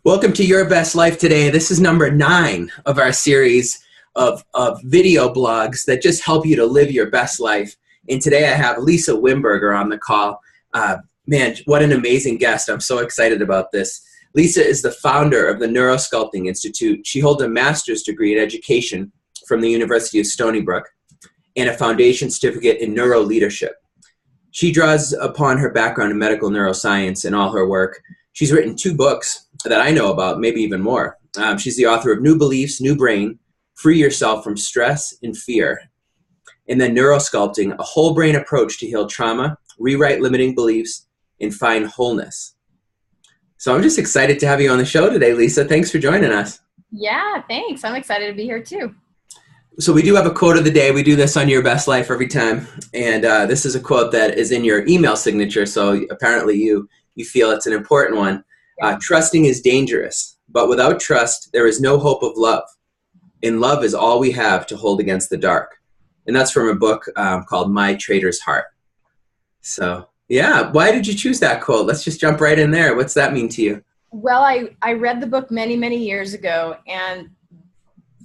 Welcome to Your Best Life today. This is number 9 of our series of video blogs that just help you to live your best life. And today I have Lisa Wimberger on the call. Man, what an amazing guest. I'm so excited about this. Lisa is the founder of the Neuro Sculpting Institute. She holds a master's degree in education from the University of Stony Brook and a foundation certificate in neuro leadership. She draws upon her background in medical neuroscience in all her work. She's written 2 books that I know about, maybe even more. She's the author of New Beliefs, New Brain, Free Yourself from Stress and Fear, and then Neuro Sculpting, a whole brain approach to heal trauma, rewrite limiting beliefs, and find wholeness. So I'm just excited to have you on the show today, Lisa. Thanks for joining us. Yeah, thanks. I'm excited to be here too. So we do have a quote of the day. We do this on Your Best Life every time. And this is a quote that is in your email signature. So apparently you feel it's an important one. Trusting is dangerous, but without trust, there is no hope of love. And love is all we have to hold against the dark. And that's from a book called My Traitor's Heart. So yeah, why did you choose that quote? Let's just jump right in there. What's that mean to you? Well, I read the book many, many years ago, and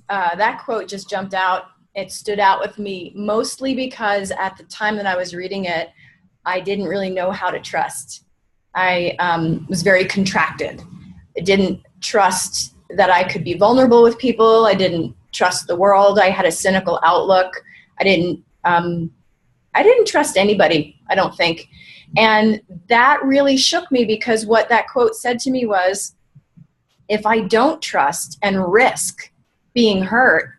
that quote just jumped out. It stood out with me mostly because at the time that I was reading it, I didn't really know how to trust. I was very contracted. I didn't trust that I could be vulnerable with people. I didn't trust the world. I had a cynical outlook. I didn't trust anybody, I don't think. And that really shook me because what that quote said to me was, if I don't trust and risk being hurt,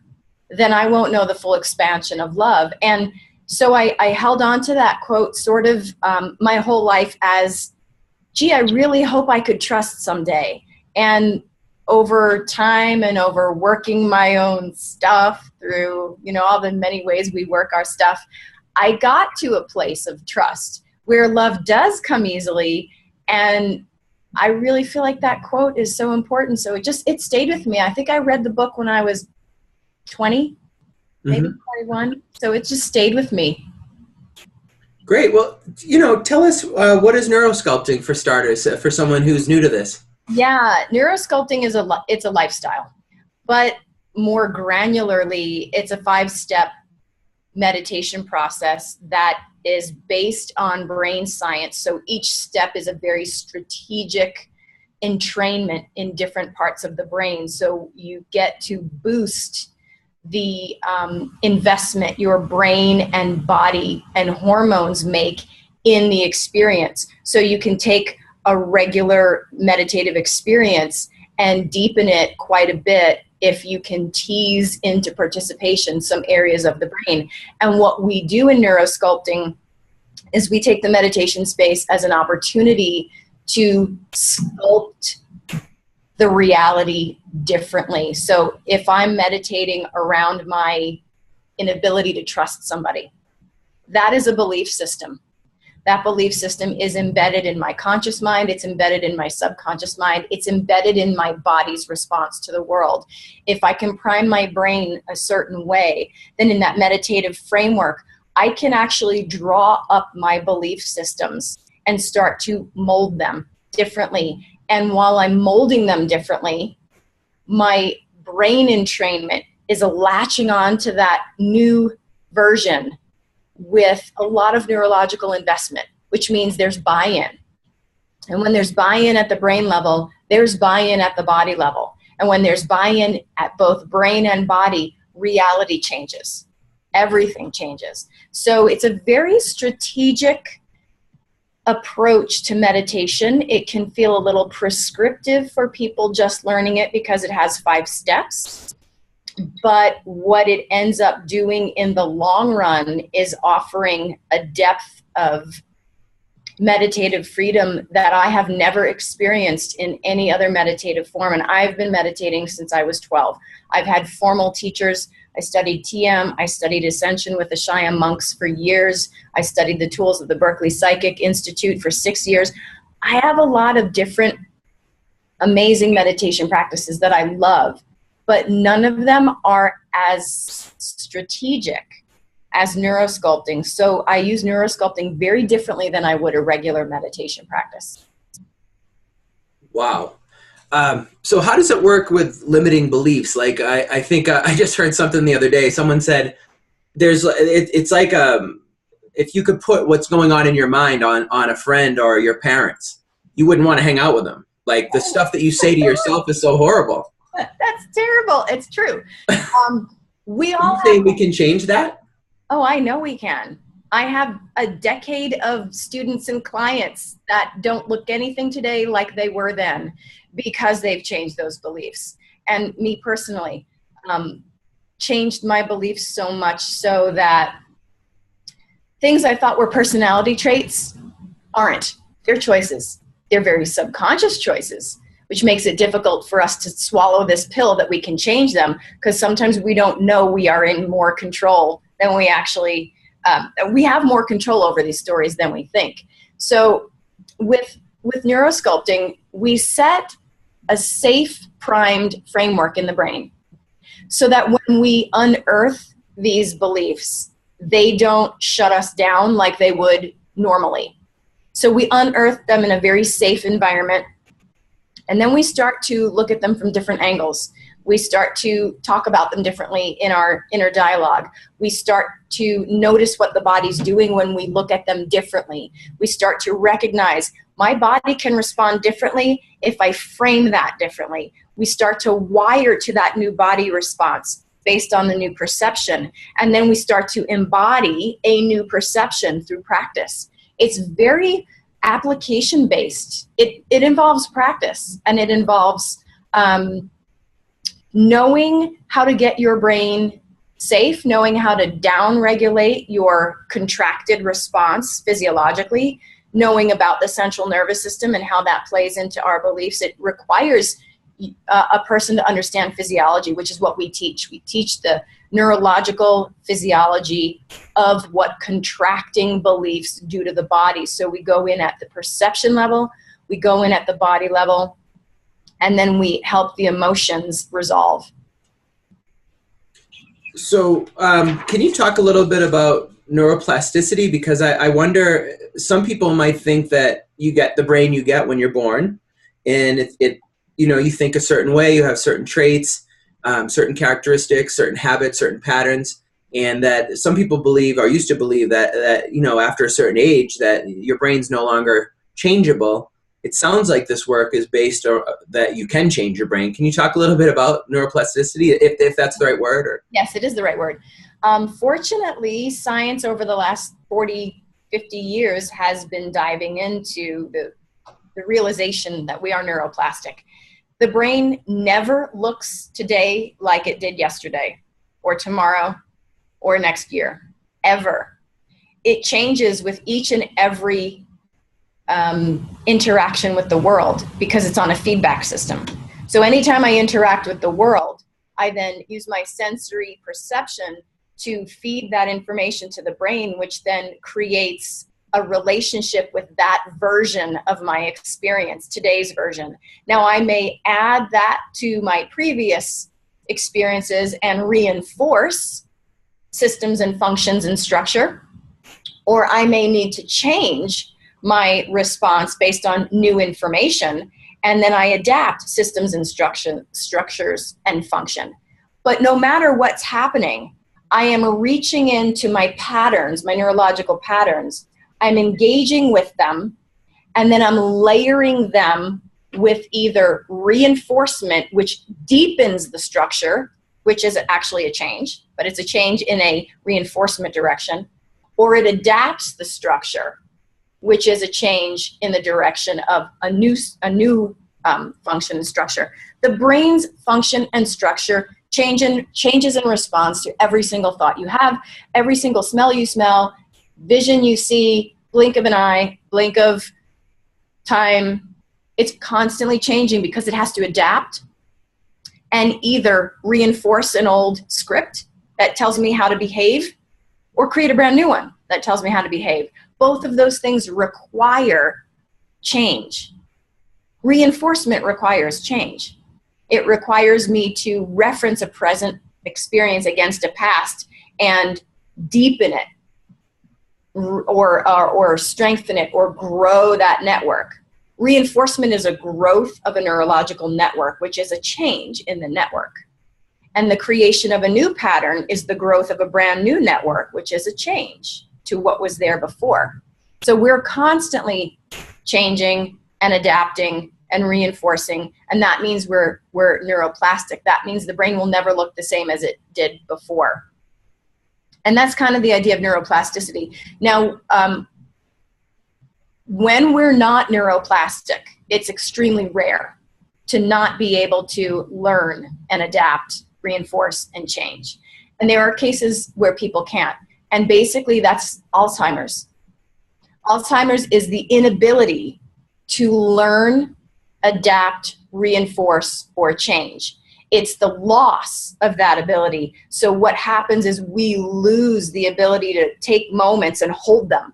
then I won't know the full expansion of love. And so I held on to that quote sort of my whole life as, gee, I really hope I could trust someday. And over time and over working my own stuff through, all the many ways we work our stuff, I got to a place of trust where love does come easily. And I really feel like that quote is so important. So it stayed with me. I think I read the book when I was 20, maybe 21. So it just stayed with me. Great. Well, tell us what is neurosculpting for starters, for someone who's new to this? Yeah, neurosculpting it's a lifestyle, but more granularly, it's a 5-step meditation process that is based on brain science. So each step is a very strategic entrainment in different parts of the brain. So you get to boost the investment your brain and body and hormones make in the experience. So you can take a regular meditative experience and deepen it quite a bit if you can tease into participation some areas of the brain. And what we do in neurosculpting is we take the meditation space as an opportunity to sculpt the reality differently. So if I'm meditating around my inability to trust somebody, that is a belief system. That belief system is embedded in my conscious mind. It's embedded in my subconscious mind. It's embedded in my body's response to the world. If I can prime my brain a certain way, then in that meditative framework, I can actually draw up my belief systems and start to mold them differently. And while I'm molding them differently, my brain entrainment is latching on to that new version with a lot of neurological investment, which means there's buy-in. And when there's buy-in at the brain level, there's buy-in at the body level. And when there's buy-in at both brain and body, reality changes. Everything changes. So it's a very strategic approach to meditation. It can feel a little prescriptive for people just learning it because it has 5 steps. But what it ends up doing in the long run is offering a depth of meditative freedom that I have never experienced in any other meditative form. And I've been meditating since I was 12. I've had formal teachers. I studied TM. I studied Ascension with the Cheyenne monks for years. I studied the tools of the Berkeley Psychic Institute for 6 years. I have a lot of different amazing meditation practices that I love, but none of them are as strategic as neurosculpting. So I use neurosculpting very differently than I would a regular meditation practice. Wow. So how does it work with limiting beliefs? Like I think I just heard something the other day. Someone said it's like if you could put what's going on in your mind on a friend or your parents, you wouldn't want to hang out with them. Like the stuff that you say to yourself is so horrible. That's terrible. It's true. We all you think we can change that? Oh, I know we can. I have a decade of students and clients that don't look anything today like they were then because they've changed those beliefs. And me personally, changed my beliefs so much so that things I thought were personality traits aren't. They're choices. They're very subconscious choices, which makes it difficult for us to swallow this pill that we can change them, because sometimes we don't know we are in more control than we actually, we have more control over these stories than we think. So with neurosculpting, we set a safe, primed framework in the brain so that when we unearth these beliefs, they don't shut us down like they would normally. So we unearth them in a very safe environment, and then we start to look at them from different angles. We start to talk about them differently in our inner dialogue. We start to notice what the body's doing when we look at them differently. We start to recognize my body can respond differently if I frame that differently. We start to wire to that new body response based on the new perception. And then we start to embody a new perception through practice. It's very application-based. It involves practice, and it involves knowing how to get your brain safe, knowing how to down-regulate your contracted response physiologically, knowing about the central nervous system and how that plays into our beliefs. It requires a person to understand physiology, which is what we teach. We teach the neurological physiology of what contracting beliefs do to the body. So we go in at the perception level, we go in at the body level, and then we help the emotions resolve. So can you talk a little bit about neuroplasticity? Because I wonder, some people might think that you get the brain you get when you're born, and it you know, you think a certain way, you have certain traits, certain characteristics, certain habits, certain patterns, and that some people believe, or used to believe, that you know, after a certain age that your brain's no longer changeable. It sounds like this work is based on that you can change your brain. Can you talk a little bit about neuroplasticity, if that's the right word? Or? Yes, it is the right word. Fortunately, science over the last 40, 50 years has been diving into the realization that we are neuroplastic. The brain never looks today like it did yesterday or tomorrow or next year, ever. It changes with each and every interaction with the world because it's on a feedback system. So anytime I interact with the world, I then use my sensory perception to feed that information to the brain, which then creates a relationship with that version of my experience, today's version. Now, I may add that to my previous experiences and reinforce systems and functions and structure, or I may need to change my response based on new information, and then I adapt systems and structures and function. But no matter what's happening, I am reaching into my patterns, my neurological patterns. I'm engaging with them, and then I'm layering them with either reinforcement, which deepens the structure, which is actually a change, but it's a change in a reinforcement direction, or it adapts the structure, which is a change in the direction of a new function and structure. The brain's function and structure changes in response to every single thought you have, every single smell you smell, vision you see, blink of an eye, blink of time. It's constantly changing because it has to adapt and either reinforce an old script that tells me how to behave or create a brand new one that tells me how to behave. Both of those things require change. Reinforcement requires change. It requires me to reference a present experience against a past and deepen it, or strengthen it, or grow that network. Reinforcement is a growth of a neurological network, which is a change in the network. And the creation of a new pattern is the growth of a brand new network, which is a change to what was there before. So we're constantly changing and adapting and reinforcing, and that means we're neuroplastic. That means the brain will never look the same as it did before. And that's kind of the idea of neuroplasticity. Now, when we're not neuroplastic, it's extremely rare to not be able to learn and adapt, reinforce, and change. And there are cases where people can't. And basically that's Alzheimer's. Alzheimer's is the inability to learn, adapt, reinforce, or change. It's the loss of that ability. So what happens is we lose the ability to take moments and hold them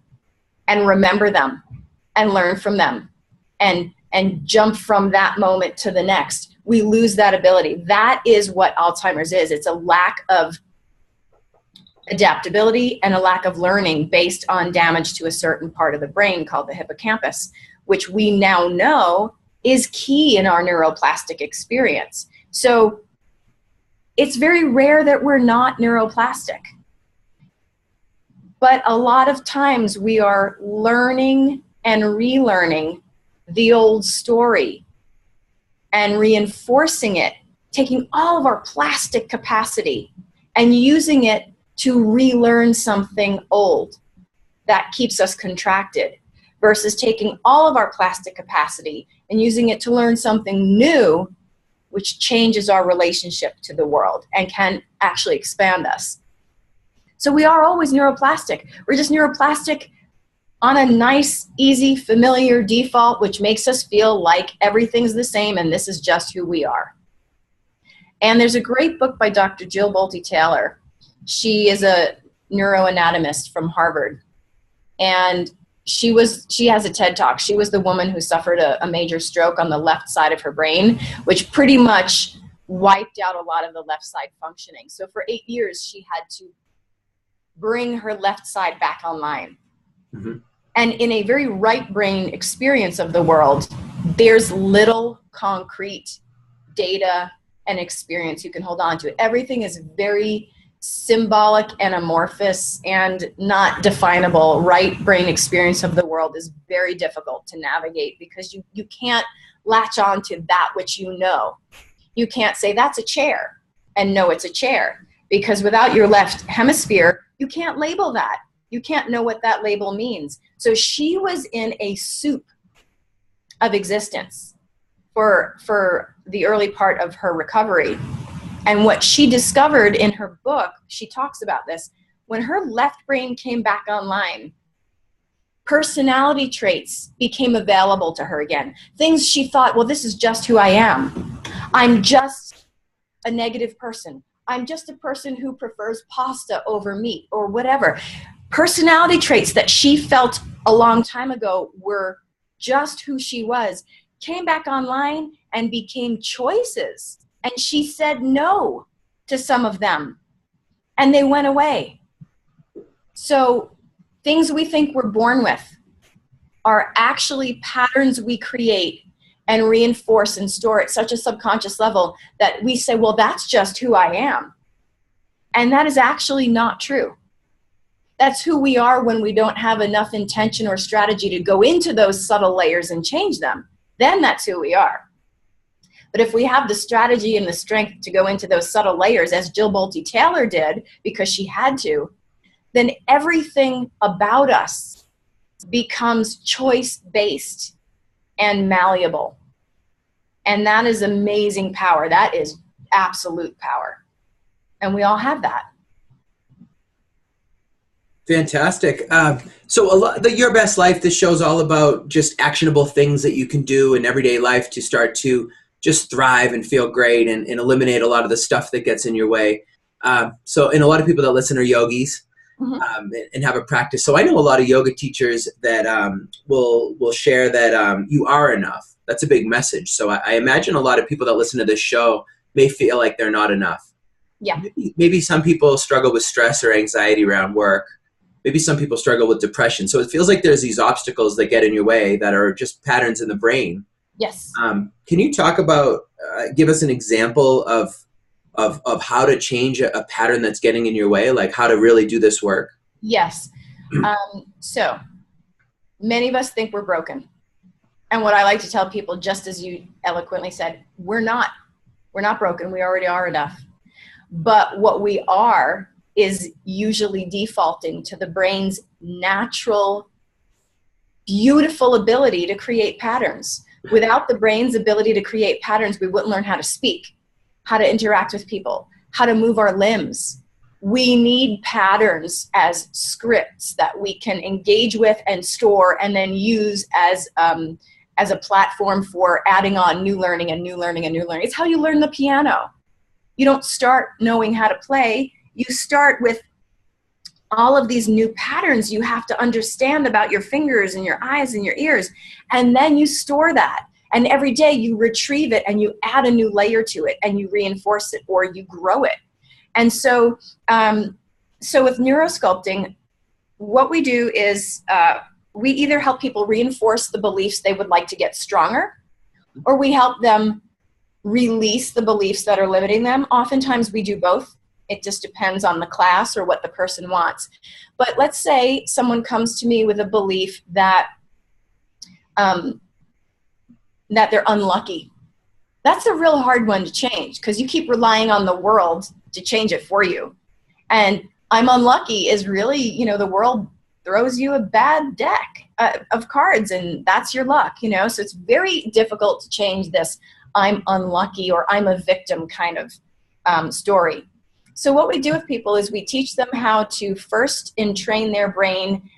and remember them and learn from them and jump from that moment to the next. We lose that ability. That is what Alzheimer's is. It's a lack of adaptability and a lack of learning based on damage to a certain part of the brain called the hippocampus, which we now know is key in our neuroplastic experience. So it's very rare that we're not neuroplastic. But a lot of times we are learning and relearning the old story and reinforcing it, taking all of our plastic capacity and using it to relearn something old that keeps us contracted, versus taking all of our plastic capacity and using it to learn something new, which changes our relationship to the world and can actually expand us. So we are always neuroplastic. We're just neuroplastic on a nice, easy, familiar default, which makes us feel like everything's the same and this is just who we are. And there's a great book by Dr. Jill Bolte Taylor. She is a neuroanatomist from Harvard. And she has a TED Talk. She was the woman who suffered a major stroke on the left side of her brain, which pretty much wiped out a lot of the left side functioning. So for 8 years, she had to bring her left side back online. Mm-hmm. And in a very right brain experience of the world, there's little concrete data and experience you can hold on to. Everything is very symbolic and amorphous and not definable. Right brain experience of the world is very difficult to navigate because you can't latch on to that which you know. You can't say that's a chair and know it's a chair, because without your left hemisphere, you can't label that. You can't know what that label means. So she was in a soup of existence for the early part of her recovery. And what she discovered in her book, she talks about this, when her left brain came back online, personality traits became available to her again. Things she thought, well, this is just who I am. I'm just a negative person. I'm just a person who prefers pasta over meat or whatever. Personality traits that she felt a long time ago were just who she was, came back online and became choices. And she said no to some of them, and they went away. So things we think we're born with are actually patterns we create and reinforce and store at such a subconscious level that we say, well, that's just who I am. And that is actually not true. That's who we are when we don't have enough intention or strategy to go into those subtle layers and change them. Then that's who we are. But if we have the strategy and the strength to go into those subtle layers, as Jill Bolte Taylor did, because she had to, then everything about us becomes choice-based and malleable. And that is amazing power. That is absolute power. And we all have that. Fantastic. So Your Best Life, this show's all about just actionable things that you can do in everyday life to start to just thrive and feel great and eliminate a lot of the stuff that gets in your way. And a lot of people that listen are yogis, mm-hmm. And have a practice. So I know a lot of yoga teachers that will share that you are enough. That's a big message. So I imagine a lot of people that listen to this show may feel like they're not enough. Yeah. Maybe some people struggle with stress or anxiety around work. maybe some people struggle with depression. So it feels like there's these obstacles that get in your way that are just patterns in the brain. Yes. Can you talk about, give us an example of how to change a pattern that's getting in your way, like how to really do this work? Yes. So many of us think we're broken. And what I like to tell people, just as you eloquently said, we're not broken. We already are enough. But what we are is usually defaulting to the brain's natural, beautiful ability to create patterns. Without the brain's ability to create patterns, we wouldn't learn how to speak, how to interact with people, how to move our limbs. We need patterns as scripts that we can engage with and store and then use as a platform for adding on new learning and new learning and new learning. It's how you learn the piano. You don't start knowing how to play. You start with all of these new patterns you have to understand about your fingers and your eyes and your ears. And then you store that. And every day you retrieve it and you add a new layer to it and you reinforce it or you grow it. And so, with neurosculpting, what we do is we either help people reinforce the beliefs they would like to get stronger, or we help them release the beliefs that are limiting them. Oftentimes we do both. It just depends on the class or what the person wants. But let's say someone comes to me with a belief that that they're unlucky. That's a real hard one to change because you keep relying on the world to change it for you. And I'm unlucky is really, the world throws you a bad deck of cards and that's your luck, So it's very difficult to change this I'm unlucky or I'm a victim kind of story. So what we do with people is we teach them how to first entrain their brain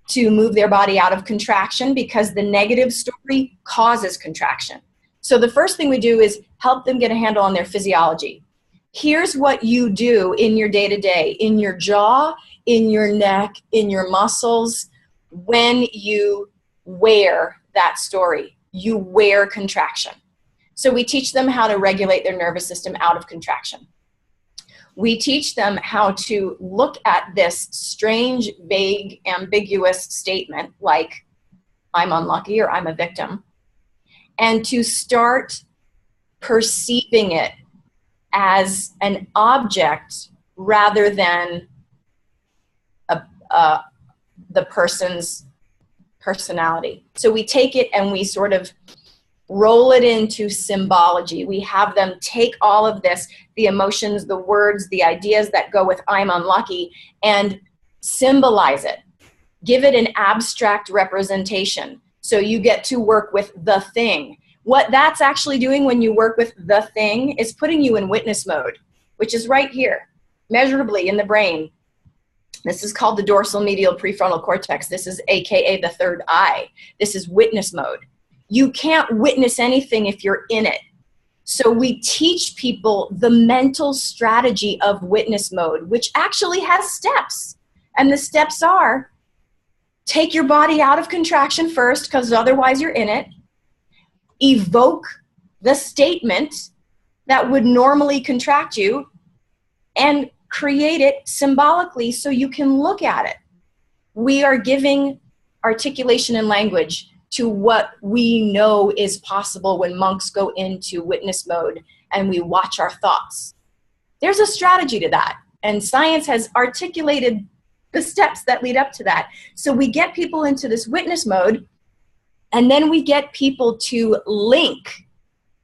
to move their body out of contraction because the negative story causes contraction. So the first thing we do is help them get a handle on their physiology. Here's what you do in your day-to-day, in your jaw, in your neck, in your muscles, when you wear that story. You wear contraction. So we teach them how to regulate their nervous system out of contraction. We teach them how to look at this strange, vague, ambiguous statement like, I'm unlucky or I'm a victim, and to start perceiving it as an object rather than the person's personality. So we take it and we sort of roll it into symbology. We have them take all of this, the emotions, the words, the ideas that go with I'm unlucky, and symbolize it. Give it an abstract representation. So you get to work with the thing. What that's actually doing when you work with the thing is putting you in witness mode, which is right here, measurably in the brain. This is called the dorsal medial prefrontal cortex. This is AKA the third eye. This is witness mode. You can't witness anything if you're in it. So we teach people the mental strategy of witness mode, which actually has steps. And the steps are, take your body out of contraction first, because otherwise you're in it. Evoke the statement that would normally contract you and create it symbolically so you can look at it. We are giving articulation and language to what we know is possible when monks go into witness mode and we watch our thoughts. There's a strategy to that, and science has articulated the steps that lead up to that. So we get people into this witness mode, and then we get people to link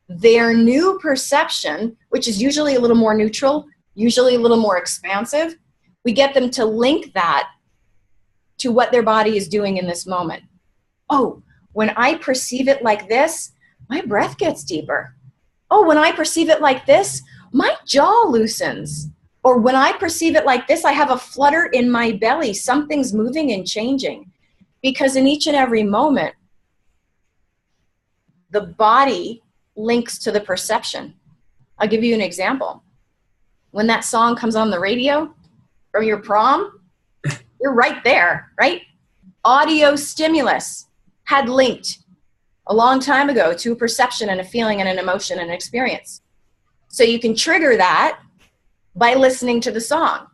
their new perception, which is usually a little more neutral, usually a little more expansive. We get them to link that to what their body is doing in this moment. Oh, when I perceive it like this, my breath gets deeper. Oh, when I perceive it like this, my jaw loosens. Or when I perceive it like this, I have a flutter in my belly. Something's moving and changing. Because in each and every moment, the body links to the perception. I'll give you an example. When that song comes on the radio from your prom, you're right there, right? Audio stimulus had linked a long time ago to a perception and a feeling and an emotion and an experience. So you can trigger that by listening to the song.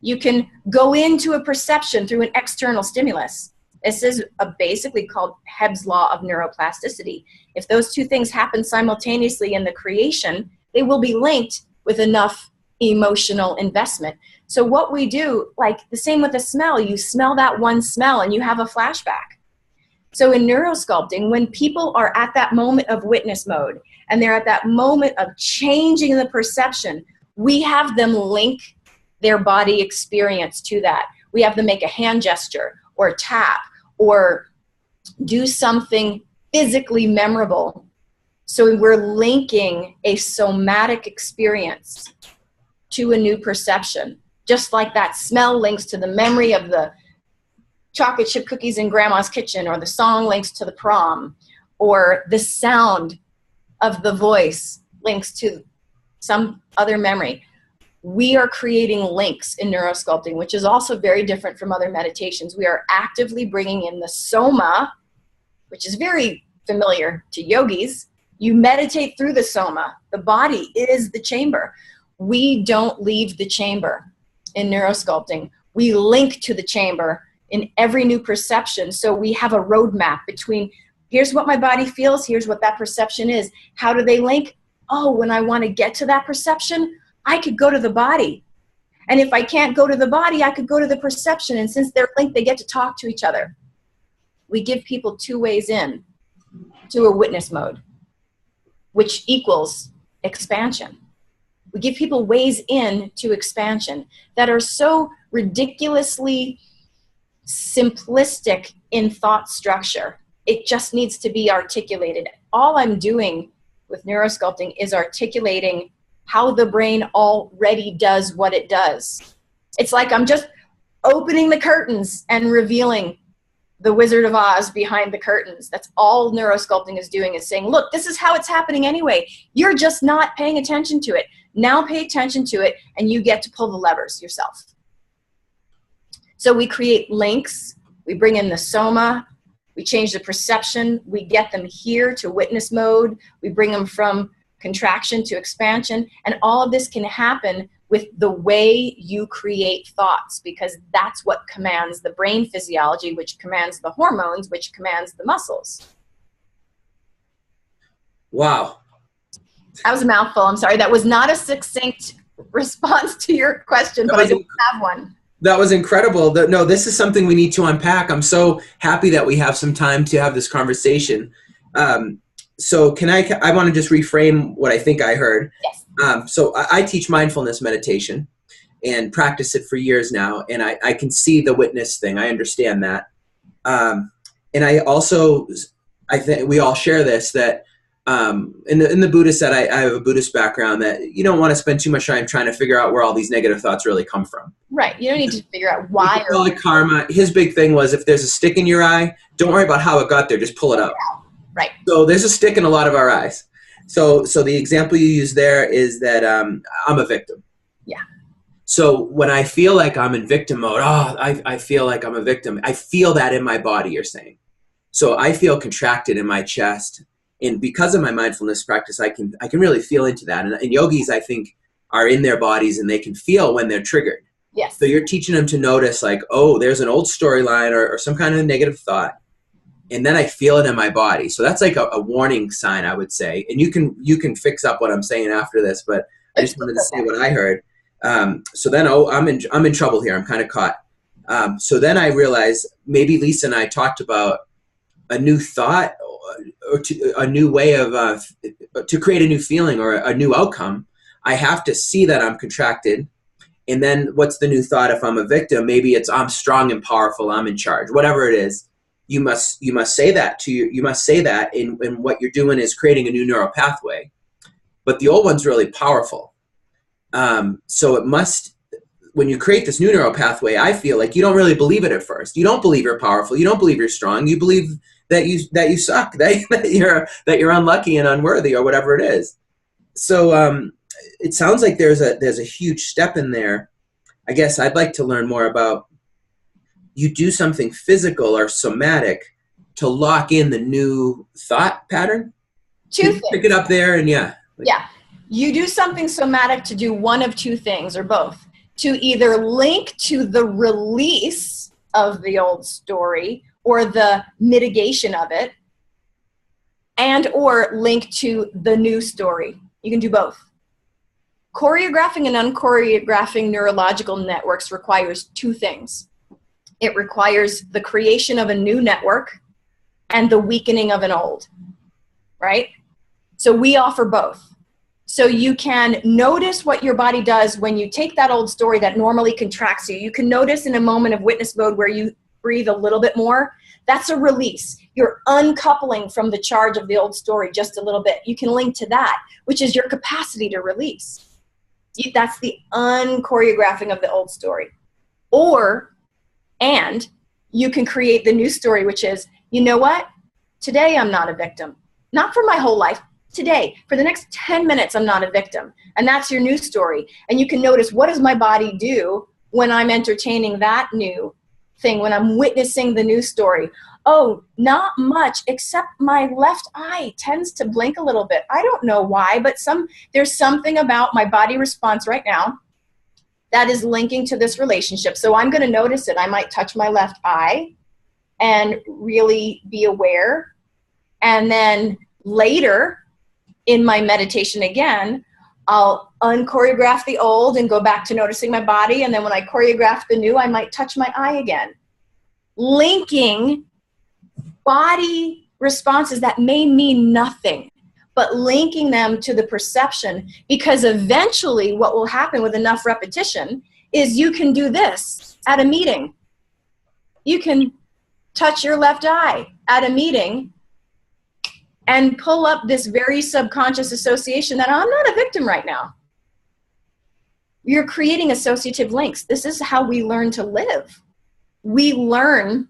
You can go into a perception through an external stimulus. This is basically called Hebb's law of neuroplasticity. If those two things happen simultaneously in the creation, they will be linked with enough emotional investment. So what we do, like the same with a smell, you smell that one smell and you have a flashback. So in neurosculpting, when people are at that moment of witness mode and they're at that moment of changing the perception, we have them link their body experience to that. We have them make a hand gesture or tap or do something physically memorable. So we're linking a somatic experience to a new perception. Just like that smell links to the memory of the chocolate chip cookies in grandma's kitchen, or the song links to the prom, or the sound of the voice links to some other memory. We are creating links in neurosculpting, which is also very different from other meditations. We are actively bringing in the soma, which is very familiar to yogis. You meditate through the soma. The body is the chamber. We don't leave the chamber in neurosculpting. We link to the chamber in every new perception. So we have a roadmap between, here's what my body feels, here's what that perception is. How do they link? Oh, when I want to get to that perception, I could go to the body. And if I can't go to the body, I could go to the perception. And since they're linked, they get to talk to each other. We give people 2 ways in to a witness mode, which equals expansion. We give people ways in to expansion that are so ridiculously simplistic in thought structure. It just needs to be articulated. All I'm doing with neurosculpting is articulating how the brain already does what it does. It's like I'm just opening the curtains and revealing the Wizard of Oz behind the curtains. That's all neurosculpting is doing, is saying, look, this is how it's happening anyway. You're just not paying attention to it. Now pay attention to it, and you get to pull the levers yourself. So we create links. We bring in the soma. We change the perception. We get them here to witness mode. We bring them from contraction to expansion. And all of this can happen with the way you create thoughts, because that's what commands the brain physiology, which commands the hormones, which commands the muscles. Wow. That was a mouthful. I'm sorry. That was not a succinct response to your question, but I don't have one. That was incredible. No, this is something we need to unpack. I'm so happy that we have some time to have this conversation. So I want to just reframe what I think I heard. Yes. So I teach mindfulness meditation and practice it for years now. And I can see the witness thing. I understand that. And I also, I think we all share this, that in the Buddhist set, I have a Buddhist background, that you don't want to spend too much time trying to figure out where all these negative thoughts really come from. Right. You don't need to figure out why. Call it karma. His big thing was, if there's a stick in your eye, don't worry about how it got there. Just pull it out. Right. So there's a stick in a lot of our eyes. So the example you use there is that I'm a victim. Yeah. So when I feel like I'm in victim mode, I feel like I'm a victim. I feel that in my body, you're saying. So I feel contracted in my chest. And because of my mindfulness practice, I can really feel into that. And yogis, I think, are in their bodies and they can feel when they're triggered. Yes. So you're teaching them to notice, like, oh, there's an old storyline or some kind of negative thought. And then I feel it in my body. So that's like a warning sign, I would say. And you can fix up what I'm saying after this, but I just wanted to say what I heard. So then, I'm in trouble here. I'm kind of caught. So then I realized maybe Lisa and I talked about a new thought, or a new way of to create a new feeling or a new outcome. I have to see that I'm contracted. And then what's the new thought if I'm a victim? Maybe it's I'm strong and powerful, I'm in charge, whatever it is. You must say that you must say that in what you're doing is creating a new neural pathway. But the old one's really powerful. So it must, when you create this new neural pathway, I feel like you don't really believe it at first. You don't believe you're powerful. You don't believe you're strong. You believe that you suck, that you're unlucky and unworthy, or whatever it is. So it sounds like there's a huge step in there. I guess I'd like to learn more about, you do something physical or somatic to lock in the new thought pattern? Two things. Pick it up there and yeah. Yeah. You do something somatic to do one of two things, or both. to either link to the release of the old story or the mitigation of it, and or link to the new story. You can do both. Choreographing and unchoreographing neurological networks requires two things. It requires the creation of a new network and the weakening of an old, right? So we offer both. So you can notice what your body does when you take that old story that normally contracts you. You can notice in a moment of witness mode where you breathe a little bit more. That's a release. You're uncoupling from the charge of the old story just a little bit. You can link to that, which is your capacity to release. That's the unchoreographing of the old story. And you can create the new story, which is, you know what? Today I'm not a victim. Not for my whole life. Today, for the next 10 minutes, I'm not a victim. And that's your new story. And you can notice, what does my body do when I'm entertaining that new thing, when I'm witnessing the new story? Oh, not much, except my left eye tends to blink a little bit. I don't know why, but there's something about my body response right now that is linking to this relationship. So I'm going to notice it. I might touch my left eye and really be aware. And then later in my meditation again, I'll unchoreograph the old and go back to noticing my body. And then when I choreograph the new, I might touch my eye again. Linking body responses that may mean nothing, but linking them to the perception, because eventually what will happen with enough repetition is you can do this at a meeting. You can touch your left eye at a meeting and pull up this very subconscious association that I'm not a victim right now. You're creating associative links. This is how we learn to live. We learn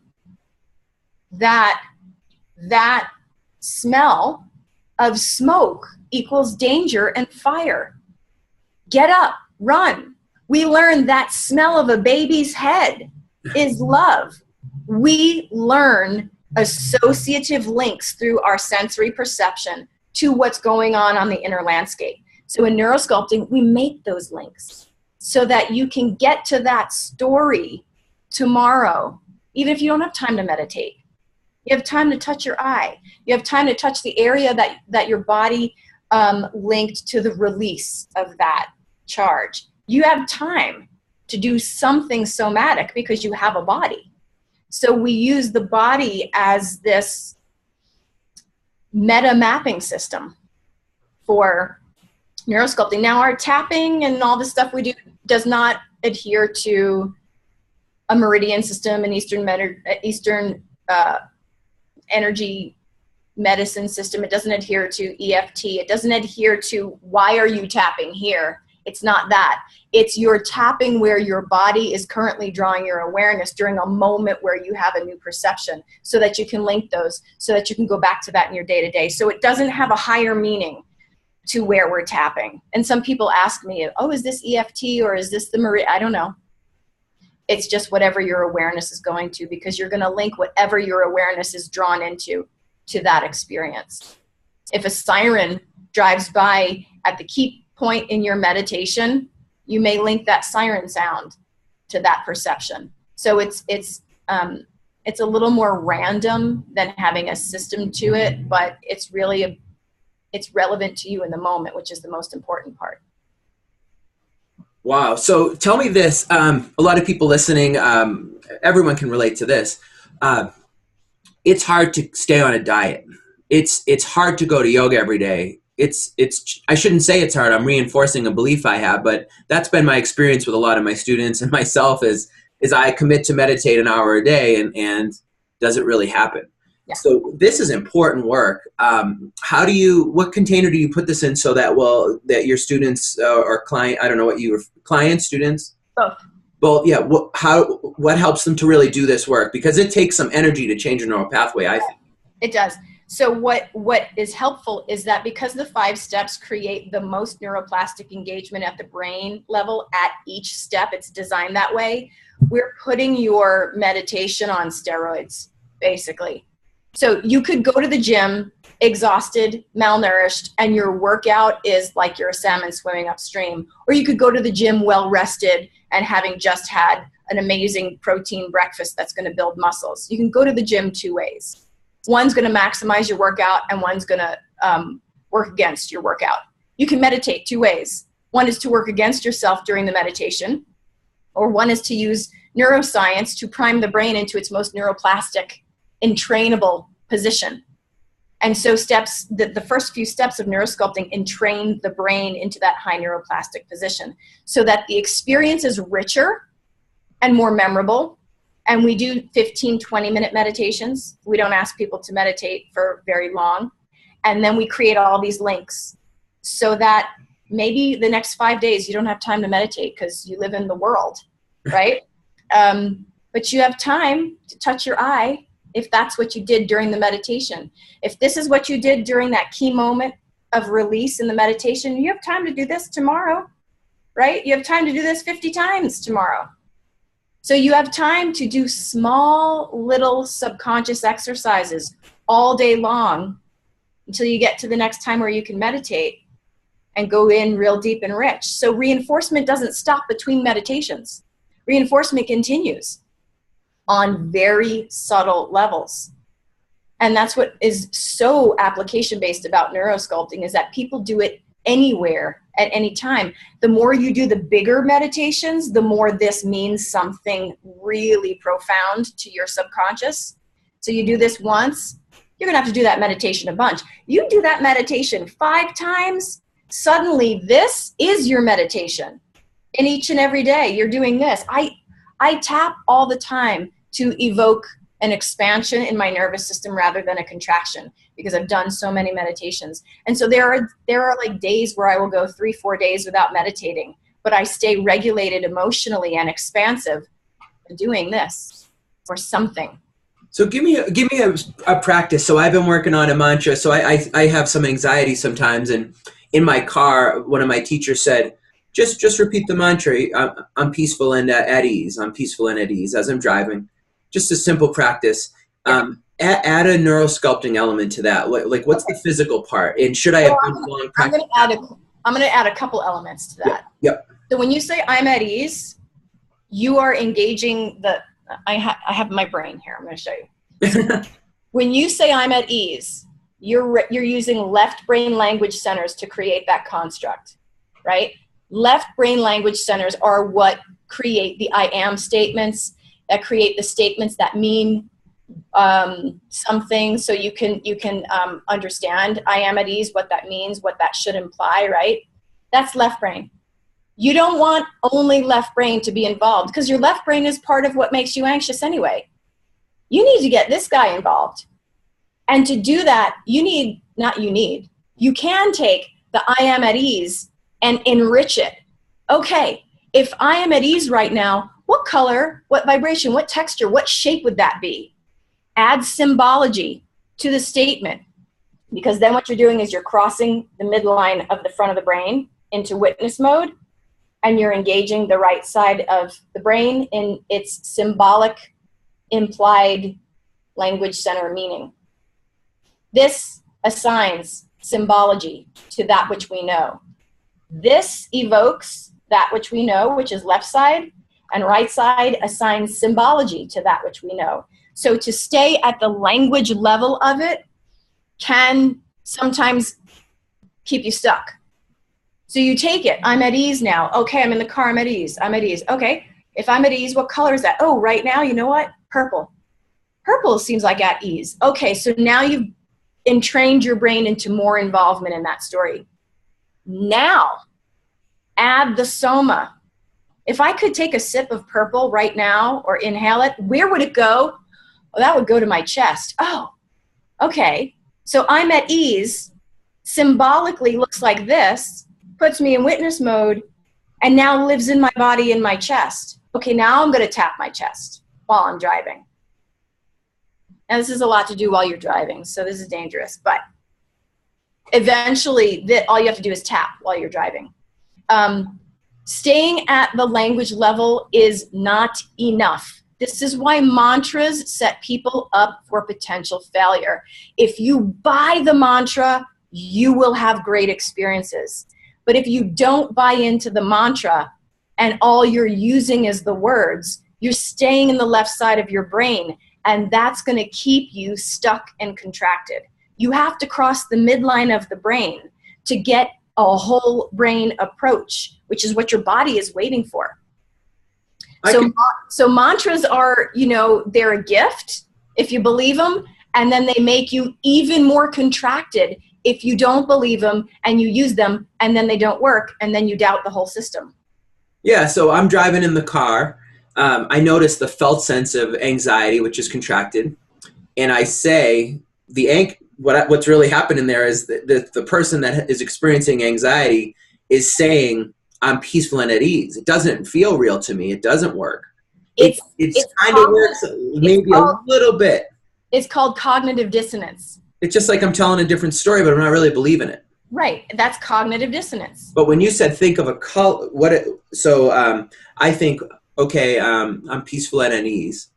that smell of smoke equals danger and fire. Get up, run. We learn that smell of a baby's head is love. We learn associative links through our sensory perception to what's going on the inner landscape. So in neurosculpting, we make those links so that you can get to that story tomorrow, even if you don't have time to meditate. You have time to touch your eye. You have time to touch the area that your body linked to the release of that charge. You have time to do something somatic because you have a body. So we use the body as this meta mapping system for neurosculpting. Now, our tapping and all the stuff we do does not adhere to a meridian system, an Eastern energy medicine system. It doesn't adhere to EFT. It doesn't adhere to why are you tapping here. It's not that. It's you're tapping where your body is currently drawing your awareness during a moment where you have a new perception, so that you can link those, so that you can go back to that in your day-to-day. So it doesn't have a higher meaning to where we're tapping. And some people ask me, oh, is this EFT or is this the meridian? I don't know. It's just whatever your awareness is going to, because you're going to link whatever your awareness is drawn into to that experience. If a siren drives by at the key point in your meditation, you may link that siren sound to that perception. So it's a little more random than having a system to it, but it's really it's relevant to you in the moment, which is the most important part. Wow. So tell me this, a lot of people listening, everyone can relate to this. It's hard to stay on a diet. It's hard to go to yoga every day. I shouldn't say it's hard. I'm reinforcing a belief I have, but that's been my experience with a lot of my students and myself is I commit to meditate an hour a day and does it really happen? Yeah. So this is important work. What container do you put this in so that your students or client, I don't know what clients, students? Both, yeah. What helps them to really do this work? Because it takes some energy to change a neural pathway, I think. It does. So what is helpful is that because the 5 steps create the most neuroplastic engagement at the brain level at each step, it's designed that way, we're putting your meditation on steroids, basically. So you could go to the gym exhausted, malnourished, and your workout is like you're a salmon swimming upstream. Or you could go to the gym well rested and having just had an amazing protein breakfast that's going to build muscles. You can go to the gym two ways. One's going to maximize your workout, and one's going to work against your workout. You can meditate two ways. One is to work against yourself during the meditation, or one is to use neuroscience to prime the brain into its most neuroplastic, entrainable position. And so the first few steps of neurosculpting entrain the brain into that high neuroplastic position so that the experience is richer and more memorable. And we do 15, 20-minute meditations. We don't ask people to meditate for very long. And then we create all these links so that maybe the next 5 days you don't have time to meditate because you live in the world, right? But you have time to touch your eye if that's what you did during the meditation. If this is what you did during that key moment of release in the meditation, you have time to do this tomorrow, right? You have time to do this 50 times tomorrow. So you have time to do small little subconscious exercises all day long until you get to the next time where you can meditate and go in real deep and rich. So reinforcement doesn't stop between meditations. Reinforcement continues on very subtle levels. And that's what is so application-based about neurosculpting, is that people do it anywhere at any time. The more you do the bigger meditations, the more this means something really profound to your subconscious. So you do this once, you're gonna have to do that meditation a bunch. You do that meditation 5 times, suddenly this is your meditation. And each and every day you're doing this. I tap all the time to evoke an expansion in my nervous system rather than a contraction, because I've done so many meditations. And so there are like days where I will go 3-4 days without meditating, but I stay regulated emotionally and expansive doing this or something. So give me a practice. So I've been working on a mantra. So I have some anxiety sometimes, and in my car, one of my teachers said, just repeat the mantra. I'm peaceful and at ease. I'm peaceful and at ease as I'm driving. Just a simple practice. Add a neurosculpting element to that. Like what's the physical part? And should I have done long practice? I'm going to add a couple elements to that. Yep. So when you say I'm at ease, you are engaging I have my brain here. I'm going to show you. When you say I'm at ease, you're using left brain language centers to create that construct, right? Left brain language centers are what create the I am statements, that create the statements that mean something, so you can understand I am at ease, what that means, what that should imply, right? That's left brain. You don't want only left brain to be involved, because your left brain is part of what makes you anxious anyway. You need to get this guy involved. And to do that, you can take the I am at ease and enrich it. Okay, if I am at ease right now, what color, what vibration, what texture, what shape would that be? Add symbology to the statement, because then what you're doing is you're crossing the midline of the front of the brain into witness mode, and you're engaging the right side of the brain in its symbolic, implied language center meaning. This assigns symbology to that which we know. This evokes that which we know, which is left side, and right side assigns symbology to that which we know. So to stay at the language level of it can sometimes keep you stuck. So you take it, I'm at ease now. Okay, I'm in the car, I'm at ease. Okay, if I'm at ease, what color is that? Oh, right now, you know what? Purple. Purple seems like at ease. Okay, so now you've entrained your brain into more involvement in that story. Now, add the soma. If I could take a sip of purple right now or inhale it, where would it go? Well, that would go to my chest. Oh, okay. So I'm at ease, symbolically looks like this, puts me in witness mode, and now lives in my body, in my chest. Okay, now I'm going to tap my chest while I'm driving. Now, this is a lot to do while you're driving, so this is dangerous. But eventually, all you have to do is tap while you're driving. Staying at the language level is not enough. This is why mantras set people up for potential failure. If you buy the mantra, you will have great experiences. But if you don't buy into the mantra and all you're using is the words, you're staying in the left side of your brain, and that's going to keep you stuck and contracted. You have to cross the midline of the brain to get a whole brain approach, which is what your body is waiting for. So mantras are, you know, they're a gift if you believe them, and then they make you even more contracted if you don't believe them and you use them and then they don't work and then you doubt the whole system. Yeah, so I'm driving in the car. I notice the felt sense of anxiety, which is contracted, and I say what's really happening there is the person that is experiencing anxiety is saying, I'm peaceful and at ease. It doesn't feel real to me. It doesn't work. It kind of works maybe a little bit. It's called cognitive dissonance. It's just like I'm telling a different story, but I'm not really believing it. Right. That's cognitive dissonance. But when you said think of a color, I think, okay, I'm peaceful and at ease.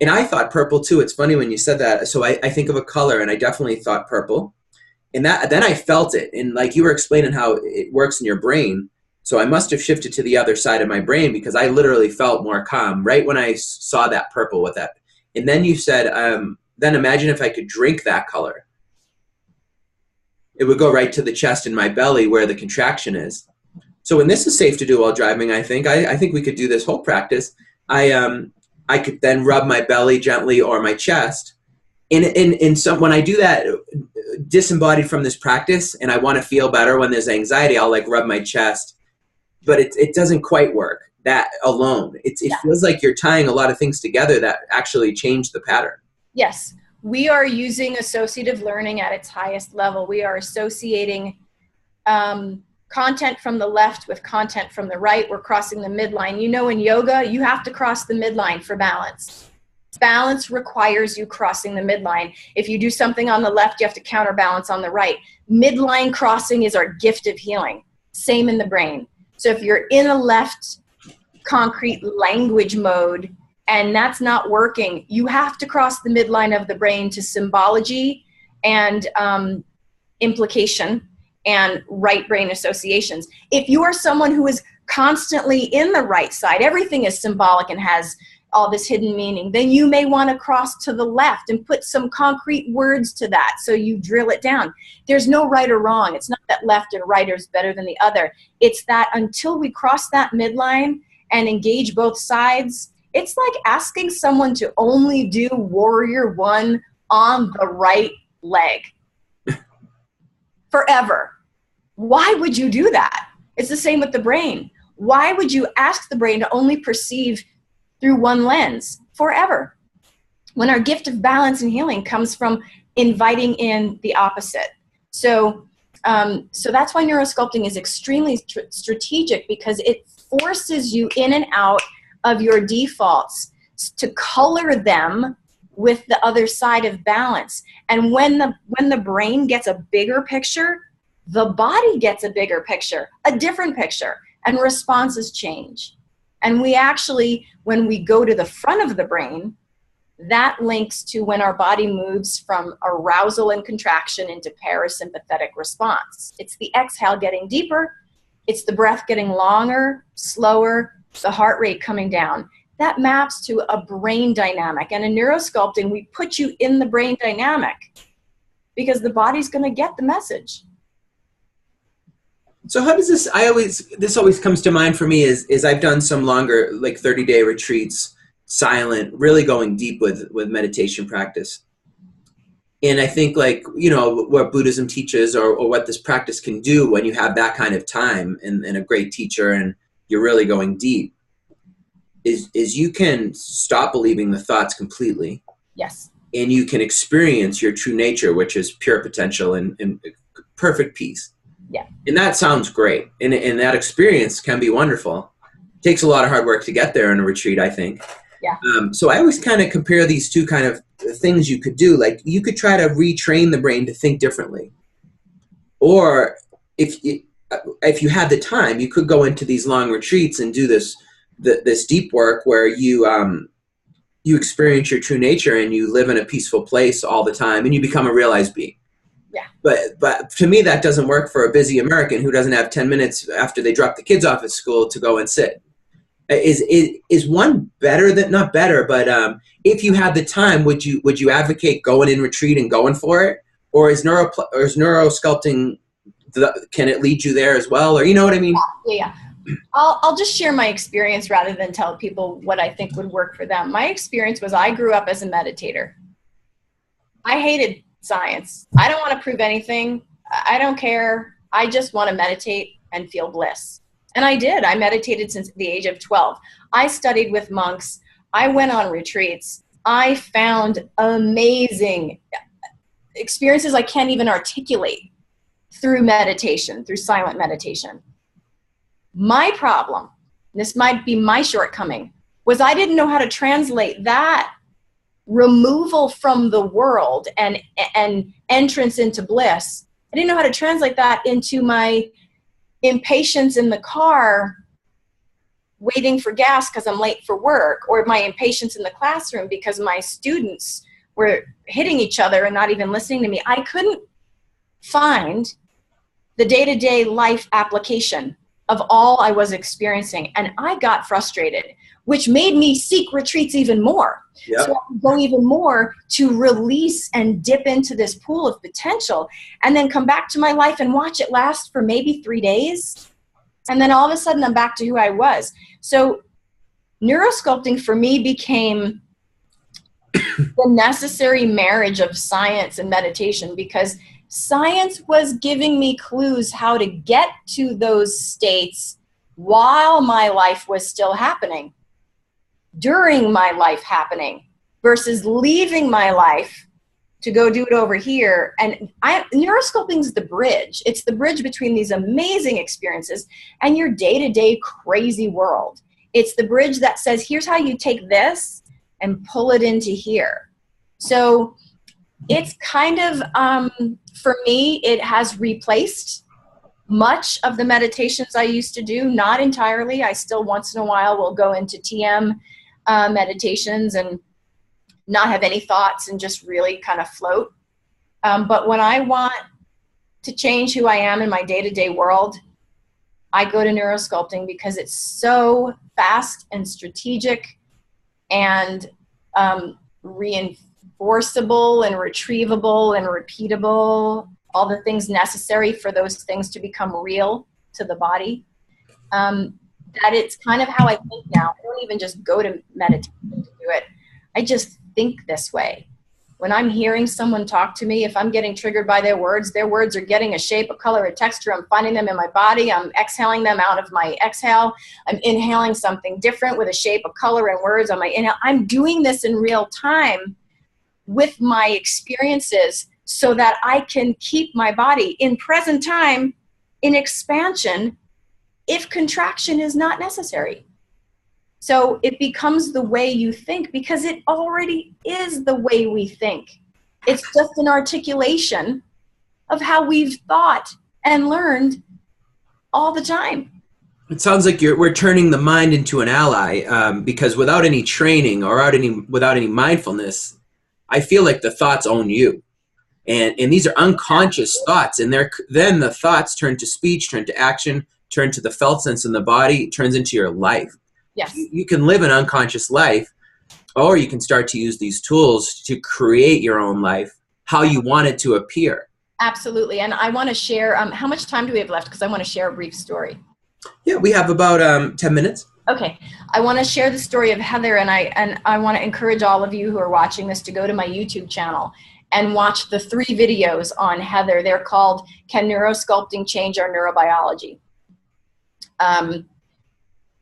And I thought purple too. It's funny when you said that. So I think of a color, and I definitely thought purple. And then I felt it. And like you were explaining how it works in your brain. So I must have shifted to the other side of my brain, because I literally felt more calm right when I saw that purple with that. And then you said, then imagine if I could drink that color. It would go right to the chest and my belly where the contraction is. So when this is safe to do while driving, I think we could do this whole practice. I could then rub my belly gently or my chest. When I do that disembodied from this practice and I want to feel better when there's anxiety, I'll like rub my chest. But it doesn't quite work that alone. It feels like you're tying a lot of things together that actually change the pattern. Yes. We are using associative learning at its highest level. We are associating content from the left with content from the right. We're crossing the midline. You know, in yoga, you have to cross the midline for balance. Balance requires you crossing the midline. If you do something on the left, you have to counterbalance on the right. Midline crossing is our gift of healing. Same in the brain. So if you're in a left concrete language mode and that's not working, you have to cross the midline of the brain to symbology and implication and right brain associations. If you are someone who is constantly in the right side, everything is symbolic and has all this hidden meaning, then you may want to cross to the left and put some concrete words to that so you drill it down. There's no right or wrong. It's not that left and right is better than the other. It's that until we cross that midline and engage both sides, it's like asking someone to only do warrior one on the right leg forever. Why would you do that? It's the same with the brain. Why would you ask the brain to only perceive through one lens forever, when our gift of balance and healing comes from inviting in the opposite? So that's why neurosculpting is extremely strategic, because it forces you in and out of your defaults to color them with the other side of balance. And when the brain gets a bigger picture, the body gets a bigger picture, a different picture, and responses change. And we actually, when we go to the front of the brain, that links to when our body moves from arousal and contraction into parasympathetic response. It's the exhale getting deeper. It's the breath getting longer, slower, the heart rate coming down. That maps to a brain dynamic. And in neurosculpting, we put you in the brain dynamic because the body's going to get the message. So how does this always comes to mind for me is I've done some longer, like 30-day retreats, silent, really going deep with meditation practice. And I think, like, you know, what Buddhism teaches or what this practice can do when you have that kind of time and a great teacher and you're really going deep is you can stop believing the thoughts completely. Yes. And you can experience your true nature, which is pure potential and perfect peace. Yeah. And that sounds great. And that experience can be wonderful. It takes a lot of hard work to get there in a retreat, I think. Yeah. So I always kind of compare these two kind of things you could do. Like, you could try to retrain the brain to think differently. Or if you had the time, you could go into these long retreats and do this deep work where you you experience your true nature and you live in a peaceful place all the time and you become a realized being. Yeah. But to me, that doesn't work for a busy American who doesn't have 10 minutes after they drop the kids off at school to go and sit. Is one better than, not better, but if you had the time, would you advocate going in retreat and going for it? Or is neuro sculpting, can it lead you there as well? Or you know what I mean? Yeah. I'll just share my experience rather than tell people what I think would work for them. My experience was I grew up as a meditator. I hated science. I don't want to prove anything. I don't care. I just want to meditate and feel bliss. And I did. I meditated since the age of 12. I studied with monks. I went on retreats. I found amazing experiences I can't even articulate through meditation, through silent meditation. My problem, this might be my shortcoming, was I didn't know how to translate that removal from the world and entrance into bliss. I didn't know how to translate that into my impatience in the car waiting for gas because I'm late for work, or my impatience in the classroom because my students were hitting each other and not even listening to me. I couldn't find the day-to-day life application of all I was experiencing, and I got frustrated, which made me seek retreats even more. Yep. So I would go even more to release and dip into this pool of potential, and then come back to my life and watch it last for maybe 3 days. And then all of a sudden I'm back to who I was. So neurosculpting for me became the necessary marriage of science and meditation, because science was giving me clues how to get to those states while my life was still happening, during my life happening, versus leaving my life to go do it over here. And neurosculpting is the bridge. It's the bridge between these amazing experiences and your day-to-day crazy world. It's the bridge that says, here's how you take this and pull it into here. So it's kind of, for me, it has replaced much of the meditations I used to do, not entirely. I still once in a while will go into TM meditations and not have any thoughts and just really kind of float. But when I want to change who I am in my day-to-day world, I go to neurosculpting because it's so fast and strategic and reinforceable and retrievable and repeatable, all the things necessary for those things to become real to the body. That it's kind of how I think now. I don't even just go to meditation to do it. I just think this way. When I'm hearing someone talk to me, if I'm getting triggered by their words are getting a shape, a color, a texture. I'm finding them in my body. I'm exhaling them out of my exhale. I'm inhaling something different with a shape, a color, and words on my inhale. I'm doing this in real time with my experiences so that I can keep my body in present time in expansion if contraction is not necessary. So it becomes the way you think, because it already is the way we think. It's just an articulation of how we've thought and learned all the time. It sounds like we're turning the mind into an ally, because without any training or without any mindfulness, I feel like the thoughts own you. And these are unconscious thoughts, and then the thoughts turn to speech, turn to action, turn to the felt sense in the body, it turns into your life. Yes. You can live an unconscious life, or you can start to use these tools to create your own life, how you want it to appear. Absolutely. And I want to share, how much time do we have left? Because I want to share a brief story. Yeah, we have about 10 minutes. Okay. I want to share the story of Heather, and I want to encourage all of you who are watching this to go to my YouTube channel and watch the 3 videos on Heather. They're called, Can Neurosculpting Change Our Neurobiology?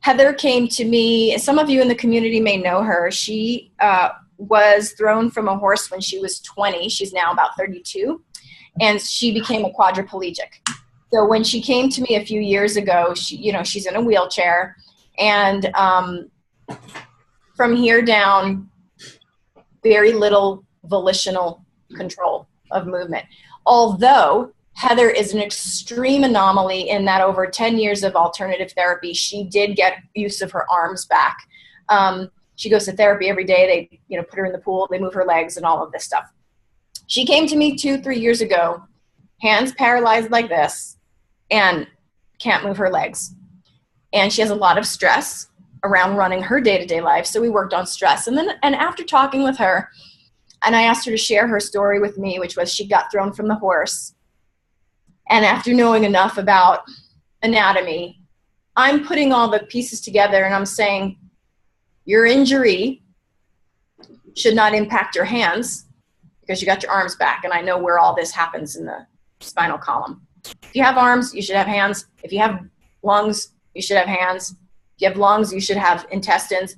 Heather came to me, some of you in the community may know her. She was thrown from a horse when she was 20. She's now about 32, and she became a quadriplegic. So when she came to me a few years ago, she's in a wheelchair, and from here down, very little volitional control of movement. Although Heather is an extreme anomaly in that over 10 years of alternative therapy, she did get use of her arms back. She goes to therapy every day. They, you know, put her in the pool, they move her legs and all of this stuff. She came to me 2-3 years ago, hands paralyzed like this, and can't move her legs. And she has a lot of stress around running her day-to-day life. So we worked on stress. And after talking with her, and I asked her to share her story with me, which was she got thrown from the horse. And after knowing enough about anatomy, I'm putting all the pieces together and I'm saying, your injury should not impact your hands because you got your arms back. And I know where all this happens in the spinal column. If you have arms, you should have hands. If you have lungs, you should have hands. If you have lungs, you should have intestines.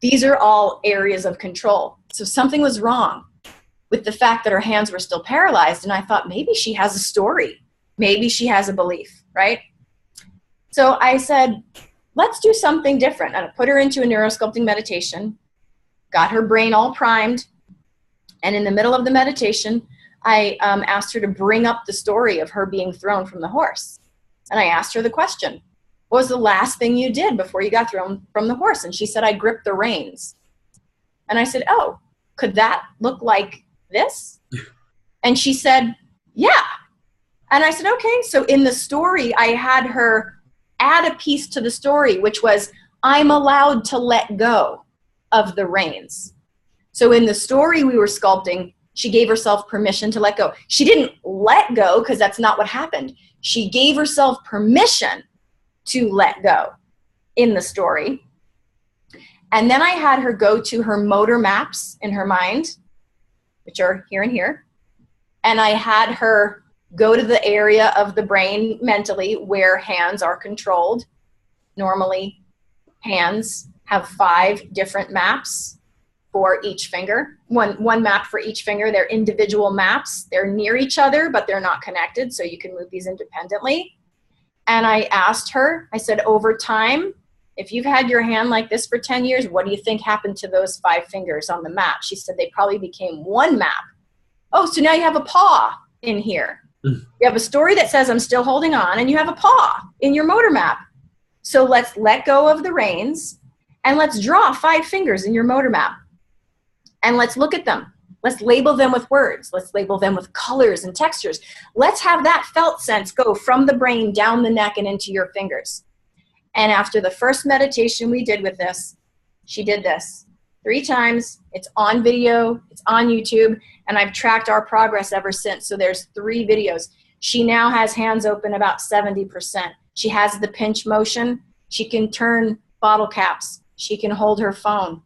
These are all areas of control. So something was wrong with the fact that her hands were still paralyzed. And I thought maybe she has a story. Maybe she has a belief, right? So I said, let's do something different. And I put her into a neurosculpting meditation, got her brain all primed. And in the middle of the meditation, I asked her to bring up the story of her being thrown from the horse. And I asked her the question, what was the last thing you did before you got thrown from the horse? And she said, I gripped the reins. And I said, oh, could that look like this? And she said, yeah. And I said, okay. So in the story, I had her add a piece to the story, which was, I'm allowed to let go of the reins. So in the story we were sculpting, she gave herself permission to let go. She didn't let go because that's not what happened. She gave herself permission to let go in the story. And then I had her go to her motor maps in her mind, which are here and here. And I had her go to the area of the brain mentally where hands are controlled. Normally, hands have 5 different maps for each finger. One map for each finger. They're individual maps. They're near each other, but they're not connected, so you can move these independently. And I asked her, I said, over time, if you've had your hand like this for 10 years, what do you think happened to those 5 fingers on the map? She said they probably became one map. Oh, so now you have a paw in here. You have a story that says I'm still holding on, and you have a paw in your motor map. So let's let go of the reins, and let's draw 5 fingers in your motor map. And let's look at them. Let's label them with words. Let's label them with colors and textures. Let's have that felt sense go from the brain down the neck and into your fingers. And after the first meditation we did with this, she did this 3 times. It's on video. It's on YouTube. And I've tracked our progress ever since. So there's 3 videos. She now has hands open about 70%. She has the pinch motion. She can turn bottle caps. She can hold her phone.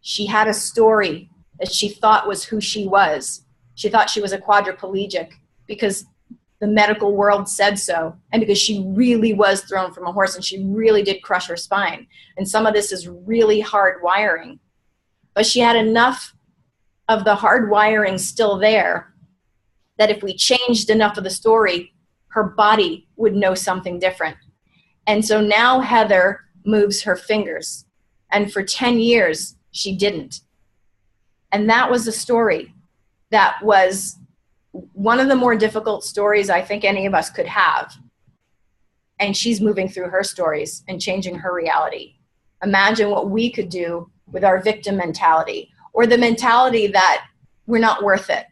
She had a story that she thought was who she was. She thought she was a quadriplegic because the medical world said so, and because she really was thrown from a horse and she really did crush her spine. And some of this is really hard wiring. But she had enough of the hard wiring still there that if we changed enough of the story, her body would know something different. And so now Heather moves her fingers. And for 10 years, she didn't. And that was a story that was one of the more difficult stories I think any of us could have. And she's moving through her stories and changing her reality. Imagine what we could do with our victim mentality, or the mentality that we're not worth it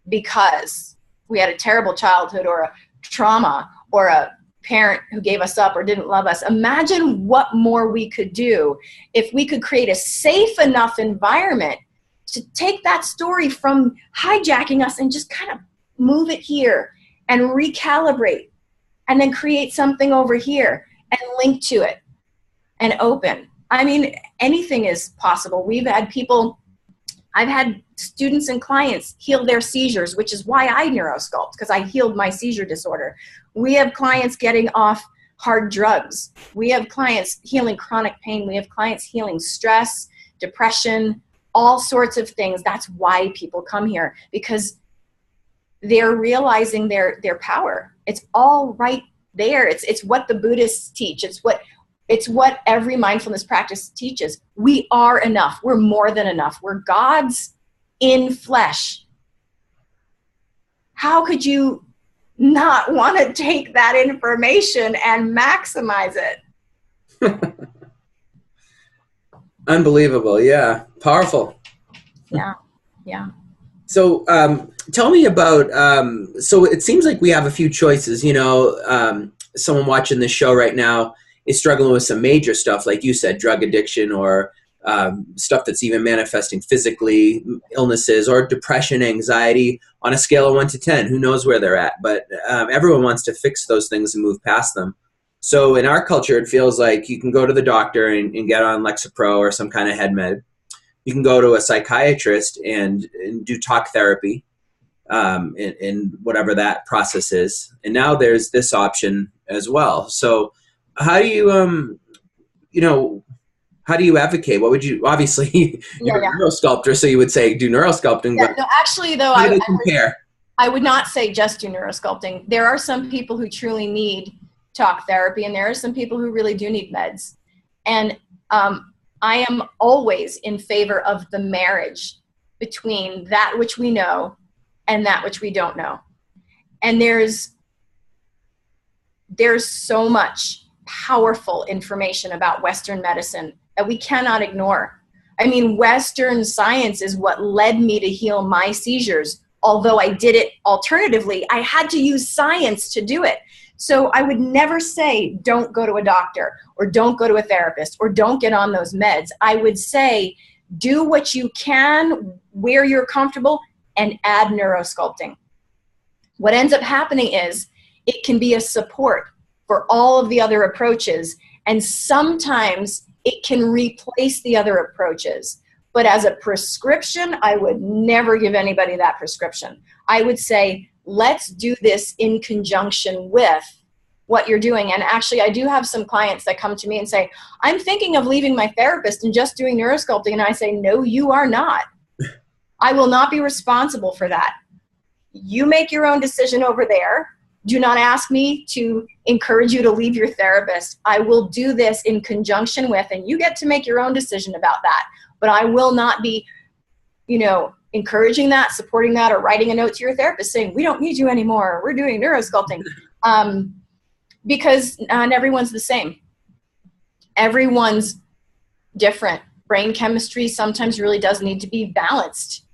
because we had a terrible childhood or a trauma or a parent who gave us up or didn't love us. Imagine what more we could do if we could create a safe enough environment to take that story from hijacking us and just kind of move it here and recalibrate and then create something over here and link to it and open. I mean, anything is possible. We've had people, I've had students and clients heal their seizures, which is why I neurosculpt, because I healed my seizure disorder. We have clients getting off hard drugs. We have clients healing chronic pain. We have clients healing stress, depression, all sorts of things. That's why people come here, because they're realizing their power. It's all right there. It's what the Buddhists teach. It's what every mindfulness practice teaches. We are enough. We're more than enough. We're gods in flesh. How could you not want to take that information and maximize it? Unbelievable. Yeah. Powerful. Yeah. Yeah. So tell me about, so it seems like we have a few choices, someone watching this show right now is struggling with some major stuff, like you said, drug addiction or stuff that's even manifesting physically, illnesses or depression, anxiety on a scale of 1 to 10. Who knows where they're at? But everyone wants to fix those things and move past them. So in our culture, it feels like you can go to the doctor and get on Lexapro or some kind of head med. You can go to a psychiatrist and do talk therapy, and whatever that process is. And now there's this option as well. So how do you, how do you advocate? What would you, obviously Yeah. you're a Yeah. neurosculptor, so you would say do neurosculpting, Yeah. but No, actually, though, how do they compare? I would not say just do neurosculpting. There are some people who truly need talk therapy, and there are some people who really do need meds. And I am always in favor of the marriage between that which we know and that which we don't know. And there's so much powerful information about Western medicine that we cannot ignore. I mean, Western science is what led me to heal my seizures. Although I did it alternatively, I had to use science to do it. So I would never say, don't go to a doctor or don't go to a therapist or don't get on those meds. I would say, do what you can where you're comfortable and add neurosculpting. What ends up happening is it can be a support for all of the other approaches, and sometimes it can replace the other approaches. But as a prescription, I would never give anybody that prescription. I would say, let's do this in conjunction with what you're doing. And actually, I do have some clients that come to me and say, I'm thinking of leaving my therapist and just doing neurosculpting. And I say, no, you are not. I will not be responsible for that. You make your own decision over there. Do not ask me to encourage you to leave your therapist. I will do this in conjunction with, and you get to make your own decision about that. But I will not be, encouraging that, supporting that, or writing a note to your therapist saying, we don't need you anymore. We're doing neurosculpting. Because not everyone's the same. Everyone's different. Brain chemistry sometimes really does need to be balanced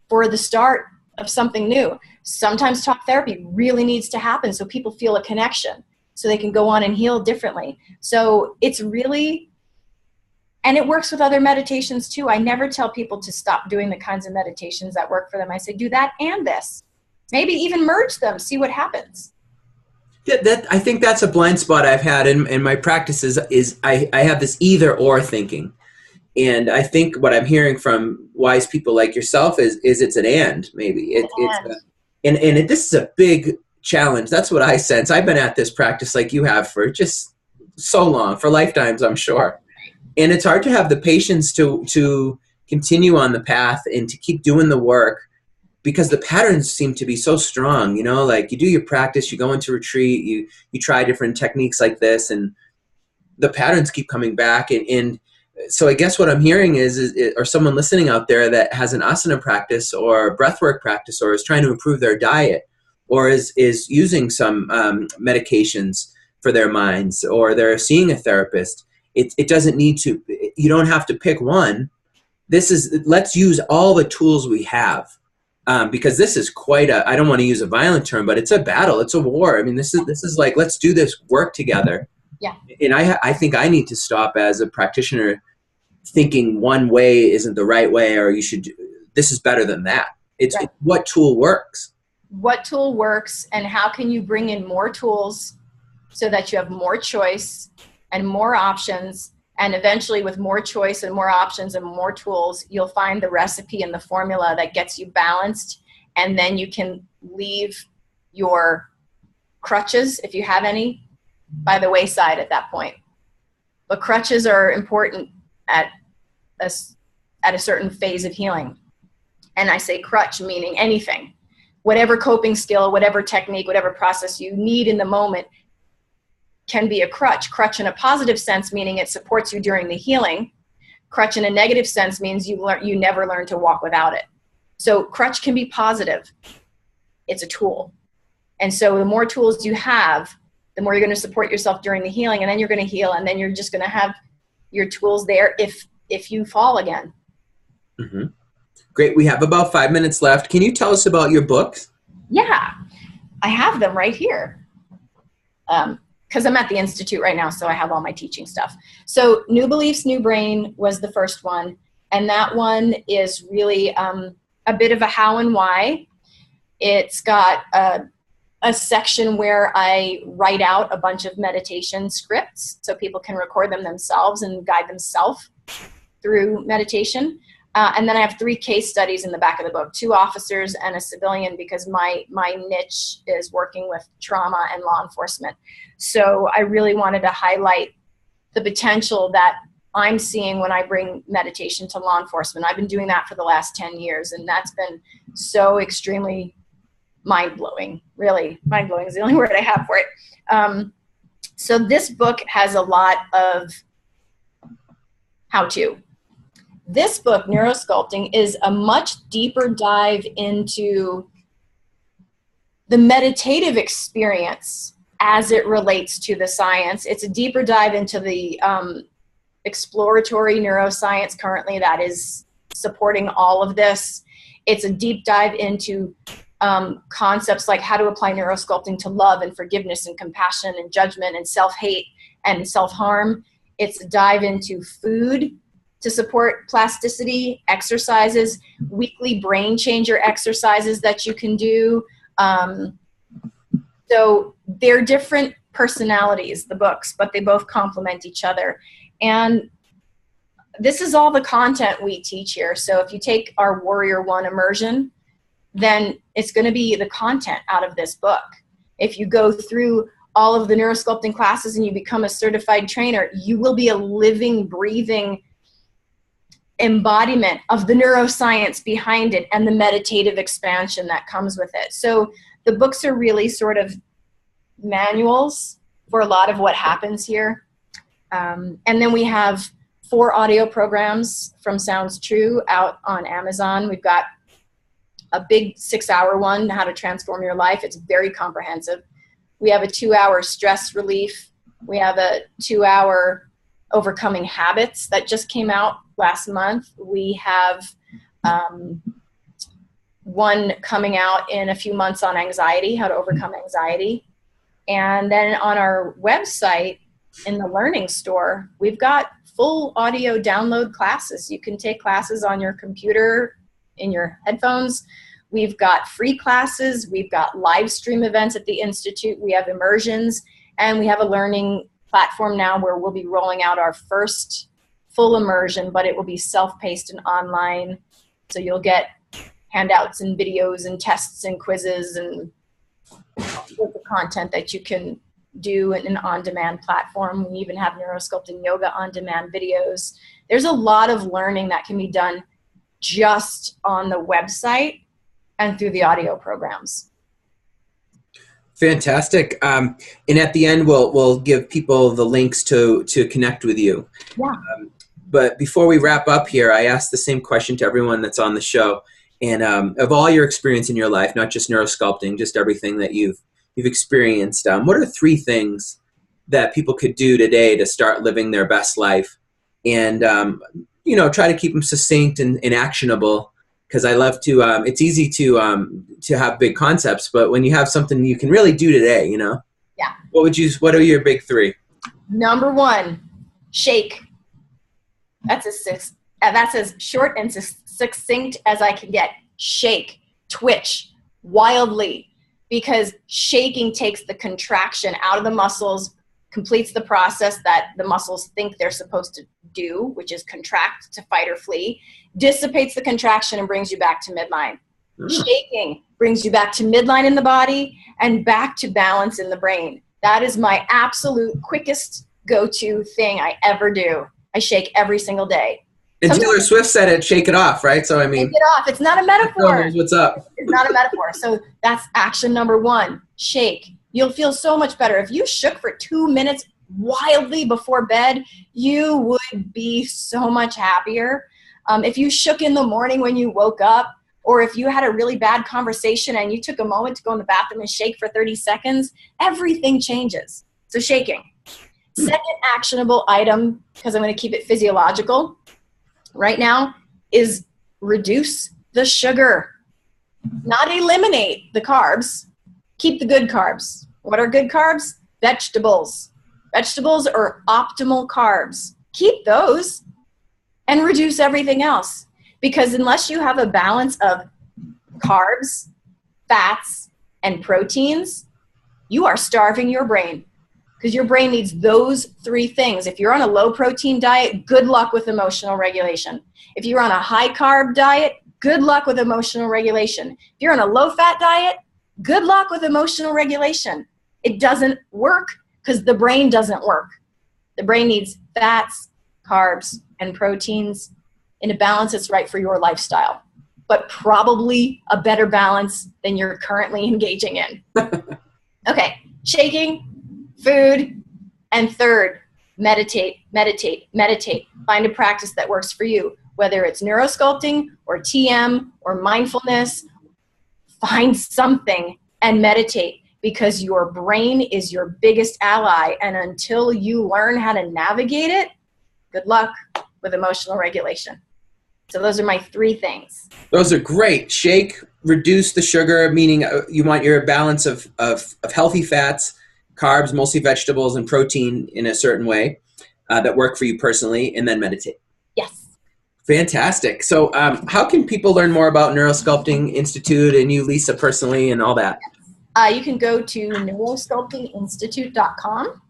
for the start of something new. Sometimes talk therapy really needs to happen so people feel a connection so they can go on and heal differently. So it's really, and it works with other meditations too. I never tell people to stop doing the kinds of meditations that work for them. I say, do that and this. Maybe even merge them, see what happens. Yeah, I think that's a blind spot I've had in my practices is I have this either or thinking. And I think what I'm hearing from wise people like yourself is it's an and, maybe. This is a big challenge. That's what I sense. I've been at this practice like you have for just so long, for lifetimes, I'm sure. And it's hard to have the patience to continue on the path and to keep doing the work because the patterns seem to be so strong, like you do your practice, you go into retreat, you try different techniques like this, and the patterns keep coming back. And so I guess what I'm hearing is or someone listening out there that has an asana practice or breathwork practice or is trying to improve their diet or is using some medications for their minds or they're seeing a therapist, it doesn't need to, you don't have to pick one. Let's use all the tools we have. Because this is quite I don't want to use a violent term, but it's a battle. It's a war. I mean, this is like, let's do this work together. Yeah. And I think I need to stop as a practitioner thinking one way isn't the right way, or this is better than that. It's what tool works. What tool works, and how can you bring in more tools so that you have more choice and more options. And eventually with more choice and more options and more tools, you'll find the recipe and the formula that gets you balanced. And then you can leave your crutches, if you have any, by the wayside at that point. But crutches are important at a certain phase of healing. And I say crutch meaning anything. Whatever coping skill, whatever technique, whatever process you need in the moment can be a crutch. Crutch in a positive sense, meaning it supports you during the healing. Crutch in a negative sense means you never learn to walk without it. So crutch can be positive. It's a tool. And so the more tools you have, the more you're going to support yourself during the healing, and then you're going to heal, and then you're just going to have your tools there if if you fall again. Mm-hmm. Great. We have about 5 minutes left. Can you tell us about your books? Yeah, I have them right here. Because I'm at the Institute right now, so I have all my teaching stuff. So New Beliefs, New Brain was the first one. And that one is really a bit of a how and why. It's got a section where I write out a bunch of meditation scripts so people can record them themselves and guide themselves through meditation. And then I have 3 case studies in the back of the book, 2 officers and a civilian, because my niche is working with trauma and law enforcement. So I really wanted to highlight the potential that I'm seeing when I bring meditation to law enforcement. I've been doing that for the last 10 years, and that's been so extremely mind-blowing. Really, mind-blowing is the only word I have for it. So this book has a lot of how-to. This book, Neuro Sculpting, is a much deeper dive into the meditative experience as it relates to the science. It's a deeper dive into the exploratory neuroscience currently that is supporting all of this. It's a deep dive into concepts like how to apply neurosculpting to love and forgiveness and compassion and judgment and self-hate and self-harm. It's a dive into food to support plasticity, exercises, weekly brain changer exercises that you can do. So they're different personalities, the books, but they both complement each other. And this is all the content we teach here. So if you take our Warrior One immersion, then it's going to be the content out of this book. If you go through all of the neurosculpting classes and you become a certified trainer, you will be a living, breathing embodiment of the neuroscience behind it and the meditative expansion that comes with it. So the books are really sort of manuals for a lot of what happens here. And then we have 4 audio programs from Sounds True out on Amazon. We've got a big 6-hour one, How to Transform Your Life. It's very comprehensive. We have a 2-hour stress relief. We have a 2-hour overcoming habits that just came out last month. We have one coming out in a few months on anxiety, how to overcome anxiety. And then on our website in the learning store, we've got full audio download classes. You can take classes on your computer, in your headphones. We've got free classes. We've got live stream events at the Institute. We have immersions, and we have a learning platform now where we'll be rolling out our first full immersion, but it will be self-paced and online. So you'll get handouts and videos and tests and quizzes and the content that you can do in an on-demand platform. We even have neurosculpting yoga on-demand videos. There's a lot of learning that can be done just on the website and through the audio programs. Fantastic. And at the end, we'll give people the links to connect with you. Yeah. But before we wrap up here, I ask the same question to everyone that's on the show. And of all your experience in your life, not just neurosculpting, just everything that you've experienced, what are 3 things that people could do today to start living their best life? And try to keep them succinct and actionable, because I love to. It's easy to have big concepts, but when you have something you can really do today, Yeah. What are your big 3? Number 1, shake. That's as short and succinct as I can get. Shake, twitch, wildly, because shaking takes the contraction out of the muscles, completes the process that the muscles think they're supposed to do, which is contract to fight or flee, dissipates the contraction and brings you back to midline. Shaking brings you back to midline in the body and back to balance in the brain. That is my absolute quickest go-to thing I ever do. I shake every single day. And Taylor Swift said it, shake it off, right? So, I mean, shake it off. It's not a metaphor. What's up? It's not a metaphor. So that's action number 1, shake. You'll feel so much better. If you shook for 2 minutes wildly before bed, you would be so much happier. If you shook in the morning when you woke up, or if you had a really bad conversation and you took a moment to go in the bathroom and shake for 30 seconds, everything changes. So shaking. Second actionable item, because I'm going to keep it physiological, right now is reduce the sugar, not eliminate the carbs. Keep the good carbs. What are good carbs? Vegetables. Vegetables are optimal carbs. Keep those and reduce everything else. Because unless you have a balance of carbs, fats, and proteins, you are starving your brain, because your brain needs those three things. If you're on a low protein diet, good luck with emotional regulation. If you're on a high carb diet, good luck with emotional regulation. If you're on a low fat diet, good luck with emotional regulation. It doesn't work because the brain doesn't work. The brain needs fats, carbs, and proteins in a balance that's right for your lifestyle, but probably a better balance than you're currently engaging in. Okay, shaking, food, and third, meditate, meditate, meditate. Find a practice that works for you, whether it's neurosculpting or TM or mindfulness. Find something and meditate, because your brain is your biggest ally. And until you learn how to navigate it, good luck with emotional regulation. So those are my three things. Those are great. Shake, reduce the sugar, meaning you want your balance of healthy fats, carbs, mostly vegetables, and protein in a certain way that work for you personally, and then meditate. Yes. Fantastic. So how can people learn more about Neurosculpting Institute and you, Lisa, personally, and all that? You can go to neurosculptinginstitute.com,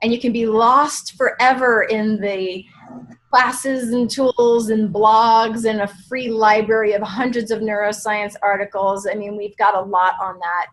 and you can be lost forever in the classes and tools and blogs and a free library of hundreds of neuroscience articles. I mean, we've got a lot on that.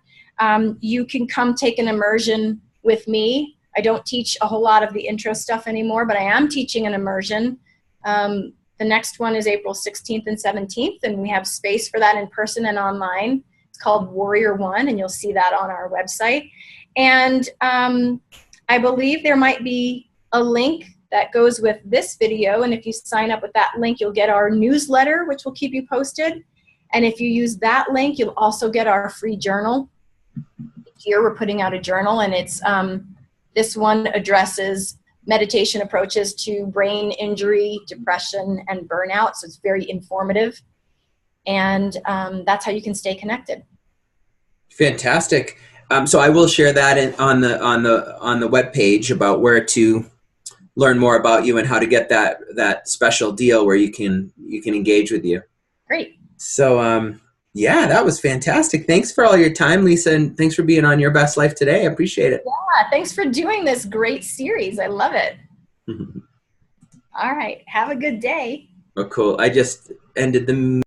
You can come take an immersion with me. I don't teach a whole lot of the intro stuff anymore, but I am teaching an immersion. The next one is April 16th and 17th, and we have space for that in person and online. It's called Warrior One, and you'll see that on our website. And I believe there might be a link that goes with this video, and if you sign up with that link, you'll get our newsletter, which will keep you posted. And if you use that link, you'll also get our free journal. Here we're putting out a journal, and it's this one addresses meditation approaches to brain injury, depression, and burnout. So it's very informative, and that's how you can stay connected. Fantastic. So I will share that on the webpage about where to learn more about you and how to get that special deal where you can engage with you. Great. So yeah, that was fantastic. Thanks for all your time, Lisa, and thanks for being on Your Best Life today. I appreciate it. Yeah, thanks for doing this great series. I love it. All right. Have a good day. Oh, cool. I just ended the